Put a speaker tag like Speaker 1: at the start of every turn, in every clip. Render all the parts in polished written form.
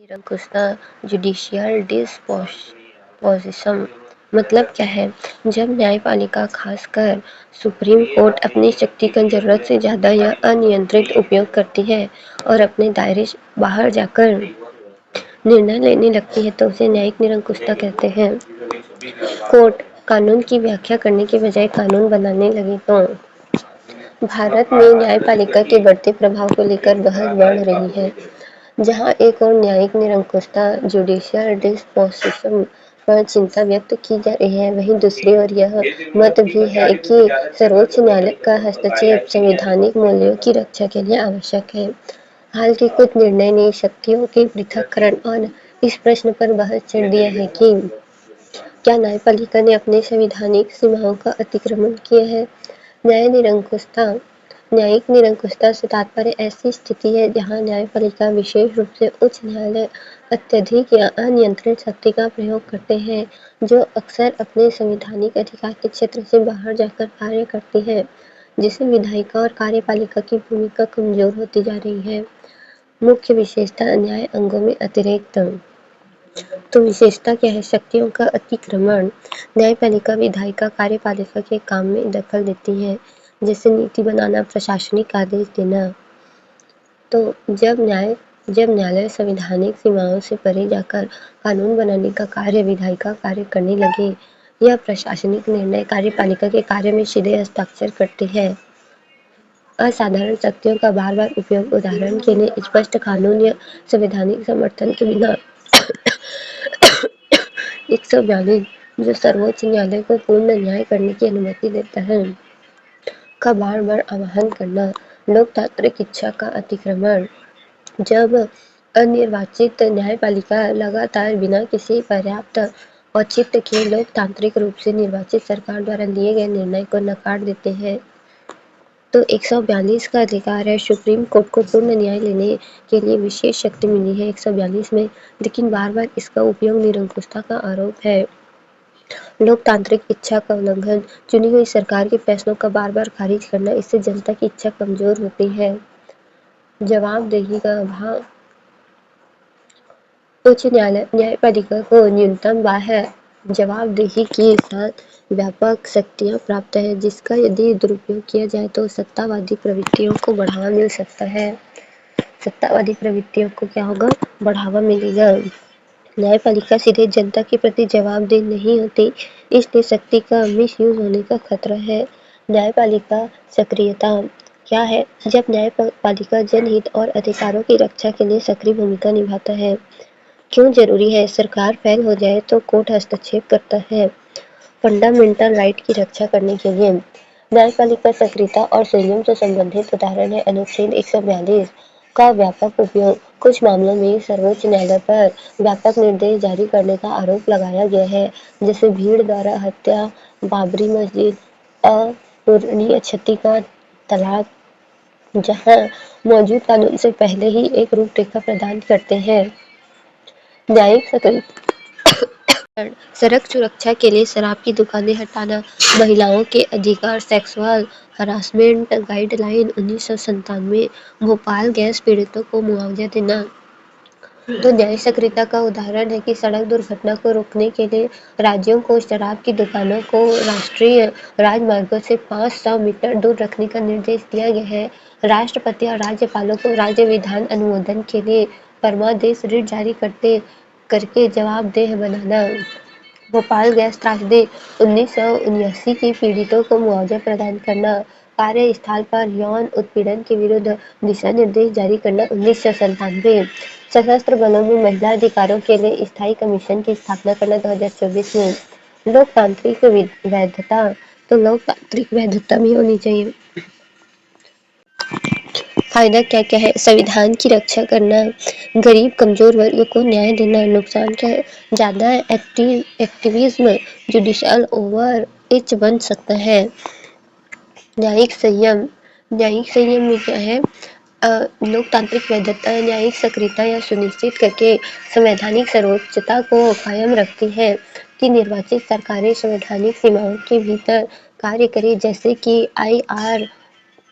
Speaker 1: निरंकुशता judicial disposition मतलब क्या है? जब न्यायपालिका, खासकर सुप्रीम कोर्ट, अपनी शक्ति का जरूरत से ज्यादा या अनियंत्रित उपयोग करती है और अपने दायरे से बाहर जाकर निर्णय लेने लगती है तो उसे न्यायिक निरंकुशता कहते हैं। कोर्ट कानून की व्याख्या करने के बजाय कानून बनाने लगी तो भारत में न्यायपालिका के बढ़ते प्रभाव को लेकर बहस बढ़ रही है। जहां एक और न्यायिक निरंकुशता जुडिशियल डिस्पोजिशन पर चिंता व्यक्त की जा रही है, वहीं दूसरी ओर यह मत भी है कि सर्वोच्च न्यायालय का हस्तक्षेप संवैधानिक मूल्यों की रक्षा के लिए आवश्यक है। हाल के कुछ निर्णय ने शक्तियों के पृथक्करण और इस प्रश्न पर बहस छेड़ दिया है कि क्या न्यायपालिका ने अपने संवैधानिक सीमाओं का अतिक्रमण किया है। न्यायिक निरंकुशता से तात्पर्य ऐसी स्थिति है जहां न्यायपालिका, विशेष रूप से उच्च न्यायालय, अत्यधिक या अनियंत्रित शक्ति का प्रयोग करते हैं, जो अक्सर अपने संवैधानिक अधिकार के क्षेत्र से बाहर जाकर कार्य करती है, जिससे विधायिका और कार्यपालिका की भूमिका कमजोर होती जा रही है। मुख्य विशेषता न्याय अंगों में अतिरिक्त। तो विशेषता क्या है? शक्तियों का अतिक्रमण। न्यायपालिका, विधायिका, कार्यपालिका के काम में दखल देती है, जैसे नीति बनाना, प्रशासनिक आदेश देना। तो जब न्यायालय संवैधानिक सीमाओं से परे जाकर कानून बनाने का कार्य विधायिका कार्य करने लगे या प्रशासनिक निर्णय कार्यपालिका के कार्य में सीधे हस्ताक्षर करते हैं। असाधारण शक्तियों का बार बार उपयोग, उदाहरण के लिए स्पष्ट कानून या संवैधानिक समर्थन के बिना 142, जो सर्वोच्च न्यायालय को पूर्ण न्याय करने की अनुमति देता है, का बार बार आह्वान करना। लोकतांत्रिक इच्छा का अतिक्रमण। जब अनिर्वाचित न्यायपालिका लगातार बिना किसी पर्याप्त औचित्य के लोकतांत्रिक रूप से निर्वाचित सरकार द्वारा लिए गए निर्णय को नकार देते हैं, तो 142 का अधिकार है। सुप्रीम कोर्ट को पूर्ण न्याय लेने के लिए विशेष शक्ति मिली है 142 में, लेकिन बार बार इसका उपयोग निरंकुशता का आरोप है। लोकतांत्रिक इच्छा का उल्लंघन। चुनी हुई सरकार के फैसलों का बार बार खारिज करना, इससे जनता की इच्छा कमजोर होती है। जवाबदेही का अभाव। उच्च न्यायपालिका को न्यूनतम बाह्य जवाबदेही के साथ व्यापक शक्तियां प्राप्त है, जिसका यदि दुरुपयोग किया जाए तो सत्तावादी प्रवृत्तियों को बढ़ावा मिल सकता है। सत्तावादी प्रवृत्तियों को क्या होगा? बढ़ावा मिलेगा। न्यायपालिका सीधे जनता के प्रति जवाबदेह नहीं होती, इसलिए शक्ति का मिसयूज होने का खतरा है। न्यायपालिका सक्रियता क्या है? जब न्यायपालिका जनहित और अधिकारों की रक्षा के लिए सक्रिय भूमिका निभाता है। क्यों जरूरी है? सरकार फेल हो जाए तो कोर्ट हस्तक्षेप करता है, फंडामेंटल राइट की रक्षा करने के लिए। न्यायपालिका सक्रियता और संयम से संबंधित उदाहरण है अनुच्छेद 142 का व्यापक उपयोग। कुछ मामलों में सर्वोच्च न्यायालय पर व्यापक निर्देश जारी करने का आरोप लगाया गया है, जैसे भीड़ द्वारा हत्या, बाबरी मस्जिद, अपूरणीय क्षति का तलाक, जहां मौजूद कानून से पहले ही एक रूपरेखा प्रदान करते हैं। न्यायिक सक्रियता। सड़क सुरक्षा के लिए शराब की दुकानें हटाना, महिलाओं के अधिकार, sexual harassment guideline 1997, Bhopal gas पीड़ितों को मुआवजा देना। तो न्यायिक सक्रियता का उदाहरण है कि सड़क दुर्घटना को रोकने के लिए राज्यों को शराब की दुकानों को राष्ट्रीय राजमार्गों से 500 मीटर दूर रखने का निर्देश दिया गया है। राष्ट्रपति और राज्यपालों को राज्य विधान अनुमोदन के लिए परमादेश रिट जारी करके जवाबदेह बनाना। भोपाल गैस त्रासदी 1979 की पीड़ितों को मुआवजा प्रदान करना। कार्यस्थल पर यौन उत्पीड़न के विरुद्ध दिशा निर्देश जारी करना 1997। सशस्त्र बलों में महिला अधिकारों के लिए स्थायी कमीशन की स्थापना करना 2024 में। लोकतांत्रिक वैधता। तो लोकतांत्रिक वैधता भी होनी चाहिए। फायदा क्या क्या है? संविधान की रक्षा करना, गरीब कमजोर वर्ग को न्याय देना। नुकसान क्या है? ज्यादा एक्टिविज्म, जुडिशियल ओवर रिच बन सकता है। न्यायिक संयम में क्या है? लोकतांत्रिक वैधता न्यायिक सक्रियता या सुनिश्चित करके संवैधानिक सर्वोच्चता को कायम रखती है कि निर्वाचित सरकारें संवैधानिक सीमाओं के भीतर कार्य करें, जैसे कि IR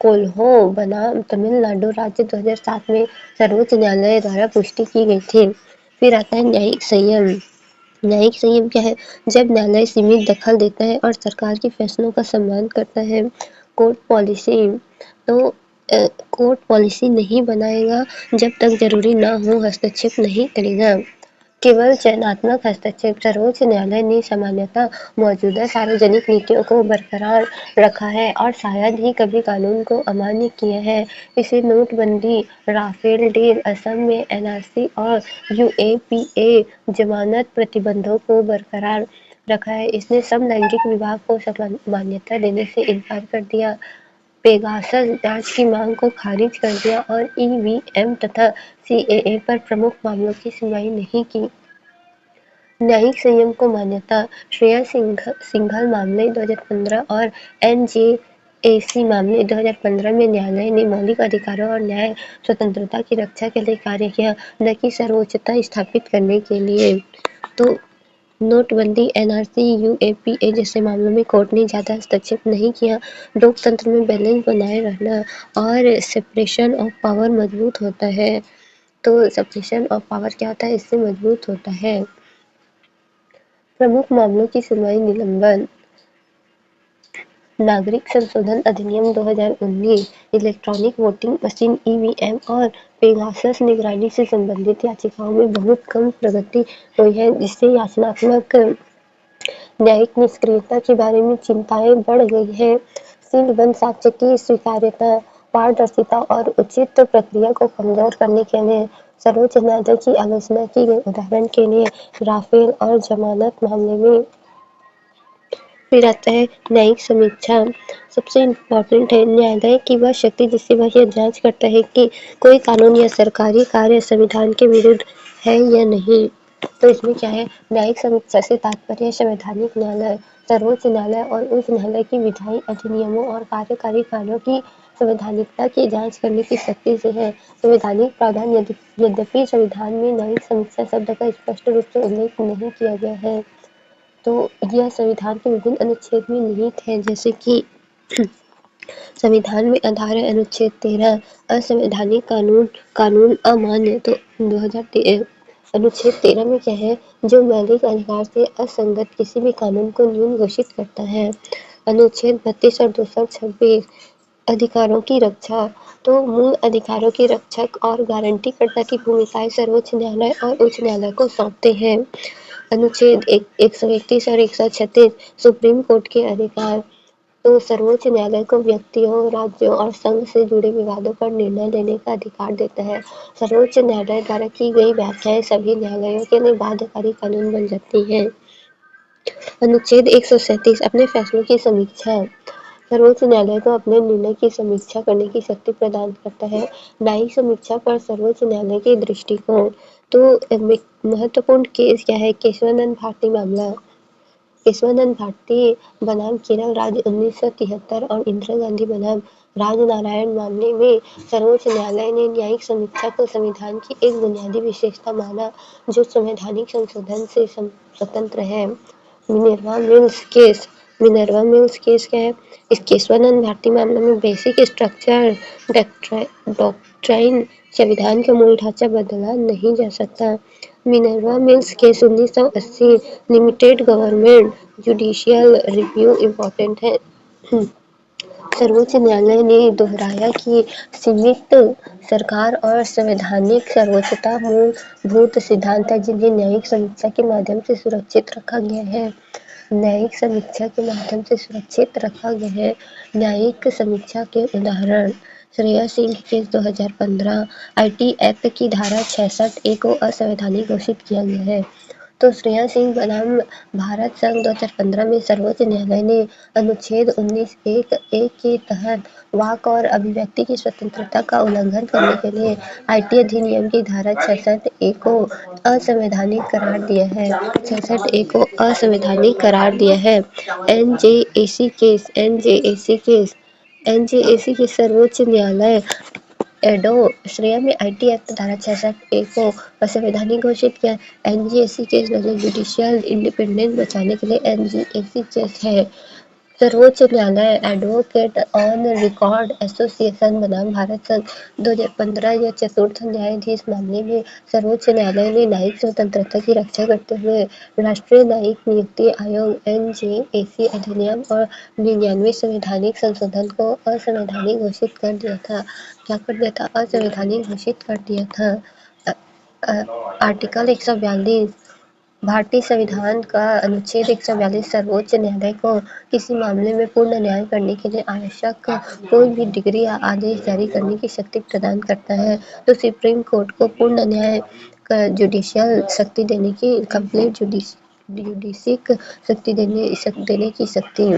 Speaker 1: कोल्हो बनाम तमिलनाडु राज्य 2007 में सर्वोच्च न्यायालय द्वारा पुष्टि की गई थी। پھر آتا ہے न्यायिक संयम। न्यायिक संयम क्या है? जब न्यायालय सीमित दखल देता है और सरकार के फैसलों का सम्मान करता है। कोर्ट पॉलिसी तो कोर्ट पॉलिसी नहीं बनाएगा, जब तक जरूरी ना हो हस्तक्षेप नहीं करेगा। केवल चयनात्मक हस्तक्षेप। सर्वोच्च न्यायालय ने सामान्यतः मौजूदा सार्वजनिक नीतियों को बरकरार रखा है और शायद ही कभी कानून को अमान्य किया है। इसे नोटबंदी, राफेल डील, असम में एनआरसी और यूएपीए जमानत प्रतिबंधों को बरकरार रखा है। इसने समलैंगिक विवाह को मान्यता देने से इनकार कर दिया, पेगासस जांच की मांग को खारिज कर दिया और ईवीएम तथा सीएए पर प्रमुख मामलों की सुनवाई नहीं की। न्यायिक संयम को मान्यता। श्रेया सिंघल मामले 2015 और एनजेएसी मामले 2015 में न्यायालय ने मौलिक अधिकारों और न्याय स्वतंत्रता की रक्षा के लिए कार्य किया, न कि सर्वोच्चता स्थापित करने के लिए। तो नोटबंदी, एनआरसी, यूएपीए जैसे मामलों में कोर्ट ने ज्यादा हस्तक्षेप नहीं किया। लोकतंत्र में बैलेंस बनाए रहना और सेपरेशन ऑफ पावर मजबूत होता है। तो सेपरेशन ऑफ पावर क्या होता है? इससे मजबूत होता है। प्रमुख मामलों की सुनवाई, निलंबन। नागरिक संशोधन अधिनियम 2019, इलेक्ट्रॉनिक वोटिंग मशीन ईवीएम और पेगासस निगरानी से संबंधित याचिकाओं में बहुत कम प्रगति हुई है, जिससे याचनात्मक न्यायिक निष्क्रियता के बारे में चिंताएं बढ़ गई है। सीलबंद साक्ष्य की स्वीकार्यता, पारदर्शिता और उचित प्रक्रिया को कमजोर करने के लिए सर्वोच्च न्यायालय की आलोचना की गई। उदाहरण के लिए राफेल और जमानत मामले में। फिर आता है न्यायिक समीक्षा। सबसे इम्पोर्टेंट है न्यायालय की वह शक्ति जिससे वह यह जांच करता है कि कोई कानून या सरकारी कार्य संविधान के विरुद्ध है या नहीं। तो इसमें क्या है? न्यायिक समीक्षा से तात्पर्य संवैधानिक न्यायालय, सर्वोच्च न्यायालय और उच्च न्यायालय की विधायी अधिनियमों और कार्यकारी कार्यों की संवैधानिकता की जांच करने की शक्ति से है। संवैधानिक प्रावधान। यद्यपि संविधान में न्यायिक समीक्षा शब्द का स्पष्ट रूप से उल्लेख नहीं किया गया है, तो यह संविधान के विभिन्न अनुच्छेद में निहित है, जैसे कि संविधान में आधार है अनुच्छेद 13, असंवैधानिक कानून अमान्य। तो 2013 अनुच्छेद 13 में क्या है? जो मौलिक अधिकार से असंगत किसी भी कानून को न्यून घोषित करता है। अनुच्छेद 32 और 226, अधिकारों की रक्षा। तो मूल अधिकारों के रक्षक और गारंटीकर्ता की भूमिकाएं सर्वोच्च न्यायालय और उच्च न्यायालय को सौंपते हैं। अनुच्छेद 131 और 136, सुप्रीम कोर्ट के अधिकार। तो सर्वोच्च न्यायालय को व्यक्तियों, राज्यों और संघ से जुड़े विवादों पर निर्णय लेने का अधिकार देता है। सर्वोच्च न्यायालय द्वारा की गई व्याख्याएं सभी न्यायालयों के लिए बाध्यकारी कानून बन जाती हैं। अनुच्छेद 137, अपने फैसलों की समीक्षा। सर्वोच्च न्यायालय को अपने निर्णय की समीक्षा करने की शक्ति प्रदान करता है। न्यायिक समीक्षा पर सर्वोच्च न्यायालय के दृष्टिकोण। तो महत्वपूर्ण केस क्या है? केशवानंद भारती मामला। केशवानंद भारती बनाम केरल राज्य 1973 और इंदिरा गांधी बनाम राजनारायण मामले में सर्वोच्च न्यायालय ने न्यायिक समीक्षा को संविधान की एक बुनियादी विशेषता माना, जो संवैधानिक संशोधन से स्वतंत्र है। मिनर्वा मिल्स केस क्या है? इस केशवानंद भारती मामले में बेसिक स्ट्रक्चर डॉक्ट्राइन, संविधान का मूल ढांचा बदला नहीं जा सकता। Minerva mills case 1980, limited government judicial review important है। सर्वोच्च न्यायालय ने दोहराया कि सीमित सरकार और संवैधानिक सर्वोच्चता मूलभूत सिद्धांत है, जिन्हें न्यायिक समीक्षा के माध्यम से सुरक्षित रखा गया है। न्यायिक समीक्षा के माध्यम से सुरक्षित रखा गया है। न्यायिक समीक्षा के उदाहरण: Shreya Singh case 2015, IT act की धारा 66A को असंवैधानिक घोषित किया गया है। तो श्रेया सिंह बनाम भारत संघ 2015 में सर्वोच्च न्यायालय ने अनुच्छेद 19(1)(a) के तहत वाक और अभिव्यक्ति की स्वतंत्रता का उल्लंघन करने के लिए आईटी अधिनियम की धारा 66A को असंवैधानिक करार दिया है। 66A को असंवैधानिक करार दिया है। एनजेएसी केस सर्वोच्च न्यायालय एडो श्रेया में आईटी एक्ट धारा 66A को असंवैधानिक घोषित किया। एनजेएसी केस जुडिशियल इंडिपेंडेंस बचाने के लिए एनजेएसी केस है। सर्वोच्च न्यायालय एडवोकेट ऑन रिकॉर्ड एसोसिएशन बनाम भारत सन 2015 या चतुर्थ न्यायाधीश मामले में सर्वोच्च न्यायालय ने न्यायिक स्वतंत्रता की रक्षा करते हुए राष्ट्रीय न्यायिक नियुक्ति आयोग एनजेएसी अधिनियम और 99 संवैधानिक संशोधन को असंवैधानिक घोषित कर दिया था। क्या कर दिया था? असंवैधानिक घोषित कर दिया था। आर्टिकल 142 भारतीय संविधान का अनुच्छेद 142 सर्वोच्च न्यायालय को किसी मामले में पूर्ण न्याय करने के लिए आवश्यक कोई भी डिग्री या आदेश जारी करने की शक्ति प्रदान करता है। तो सुप्रीम कोर्ट को पूर्ण न्याय जुडिशियल शक्ति देने की कंप्लीट जुडिशिक शक्ति देने की शक्ति।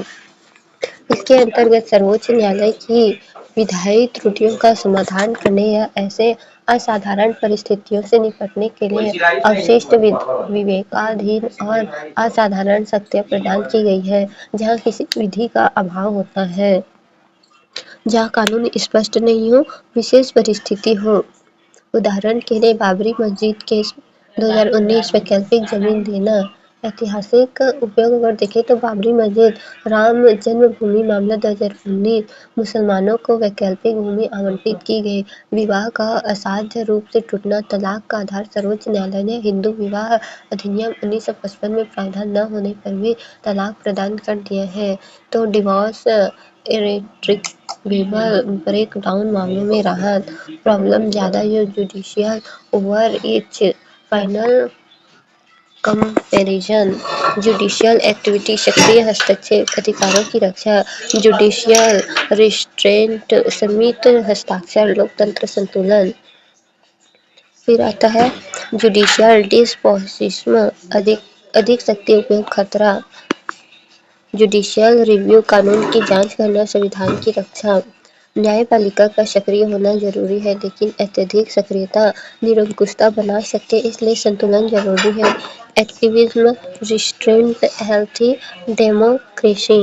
Speaker 1: इसके अंतर्गत सर्वोच्च न्यायालय की विधायी त्रुटियों का समाधान करने या ऐसे असाधारण परिस्थितियों से निपटने के लिए अवशिष्ट विवेकाधीन और असाधारण शक्तियां प्रदान की गई है, जहां किसी विधि का अभाव होता है, जहां कानून स्पष्ट नहीं हो, विशेष परिस्थिति हो। उदाहरण के लिए बाबरी मस्जिद केस 2019 वैकल्पिक जमीन देना। ऐतिहासिक उपयोग अगर देखें तो बाबरी मस्जिद राम जन्मभूमि मामला 2019 मुसलमानों को वैकल्पिक भूमि आवंटित की गई। विवाह का असाध्य रूप से टूटना तलाक का आधार सर्वोच्च न्यायालय ने हिंदू विवाह अधिनियम 1955 में प्रावधान न होने पर भी तलाक प्रदान कर दिया है। तो डिवोर्स इरेट्रिकेबल ब्रेक डाउन मामलों में राहत। प्रॉब्लम ज़्यादा judicial over reach final comparison. Judicial activity सक्रिय हस्तक्षेप अधिकारों की रक्षा। जुडिशियल रिस्ट्रेंट सीमित हस्ताक्षर लोकतंत्र संतुलन। फिर आता है जुडिशियल डिस्पोजिशन अधिक शक्ति उपयोग खतरा। जुडिशियल रिव्यू कानून की जांच करना संविधान की रक्षा। न्यायपालिका का सक्रिय होना जरूरी है, लेकिन अत्यधिक सक्रियता निरंकुशता बना सकती है, इसलिए संतुलन जरूरी है। Activism restraint healthy democracy.